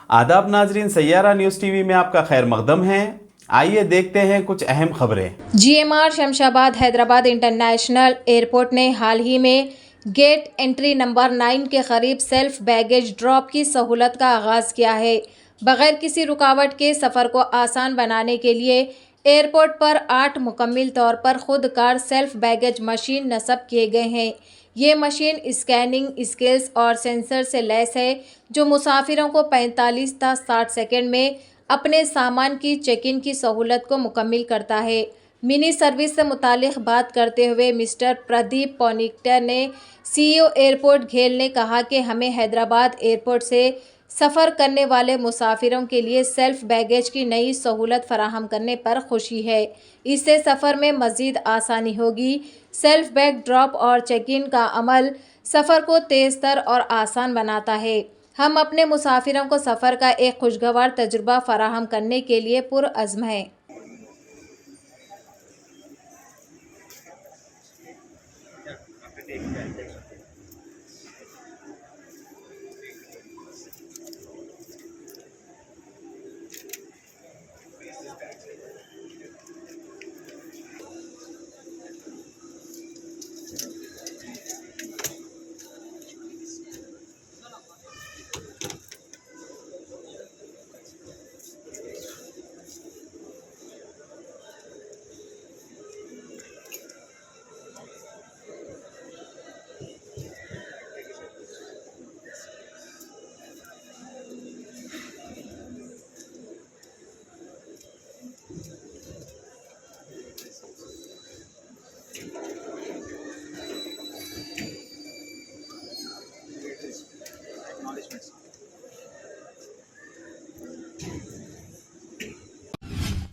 आदाब नाजरीन, Saiyaara news TV में आपका खैर मकदम है। आइए देखते हैं कुछ अहम खबरें। GMR Shamshabad Hyderabad international airport ने हाल ही में गेट एंट्री नंबर 9 के करीब सेल्फ बैगेज ड्रॉप की सहूलत का आगाज़ किया है। बगैर किसी रुकावट के सफ़र को आसान बनाने के लिए एयरपोर्ट पर 8 मुकम्मल तौर पर खुद कार सेल्फ बैगेज मशीन नस्ब किए गए हैं। ये मशीन स्कैनिंग स्किल्स और सेंसर से लैस है जो मुसाफिरों को 45 से 60 सेकंड में अपने सामान की चेक इन की सहूलत को मुकम्मल करता है। मिनी सर्विस से मुतालिक बात करते हुए मिस्टर प्रदीप पोनिक्टर ने CEO एयरपोर्ट घेल ने कहा कि हमें हैदराबाद एयरपोर्ट से सफ़र करने वाले मुसाफिरों के लिए सेल्फ बैगेज की नई सहूलत फराहम करने पर खुशी है। इससे सफ़र में मज़ीद आसानी होगी। सेल्फ बैग ड्रॉप और चेक इन का अमल सफ़र को तेज़ तर और आसान बनाता है। हम अपने मुसाफिरों को सफ़र का एक खुशगवार तजुर्बा फराहम करने के लिए पुरअज़्म हैं।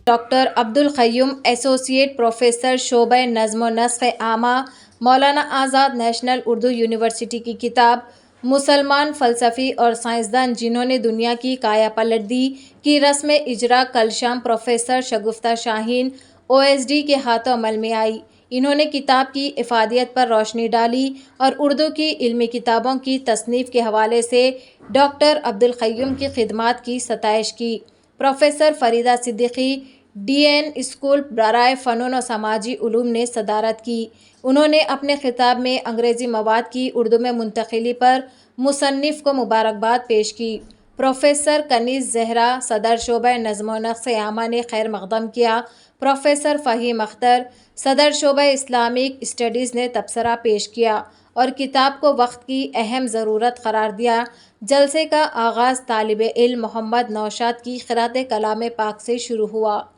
Doctor Abdul Qayyum associate professor शोबे नज़्म नस्ख़ आमा मौलाना आज़ाद नेशनल उर्दू यूनिवर्सिटी की किताब मुसलमान फ़लसफ़ी और साइंसदान जिन्होंने दुनिया की काया पलट दी की रस्म इजरा कल शाम प्रोफेसर शगुफ्ता शाहीन OSD के हाथों अमल में आई। इन्होंने किताब की इफ़ादियत पर रोशनी डाली और उर्दू की इल्मी किताबों की तसनीफ़ के हवाले से डॉक्टर अब्दुल क़य्यूम की खिदमात की सताइश की। Professor Farida Siddiqui DN school बराए फ़नून और समाजी उलूम ने सदारत की। उन्होंने अपने खिताब में अंग्रेज़ी मवाद की उर्दू में मुंतक़िली पर मुसन्निफ़ को मुबारकबाद पेश की। प्रोफेसर कनीज़ ज़हरा सदर शोबा नज़्म नस्ख़ आमा ने खैर मक़दम किया। प्रोफेसर फ़हीम अख्तर सदर शोबा इस्लामिक स्टडीज़ ने तबसरा पेश किया और किताब को वक्त की अहम ज़रूरत करार दिया। जलसे का आगाज़ तालिब इल्म मोहम्मद नौशाद की क़िराअत कलाम पाक से शुरू हुआ।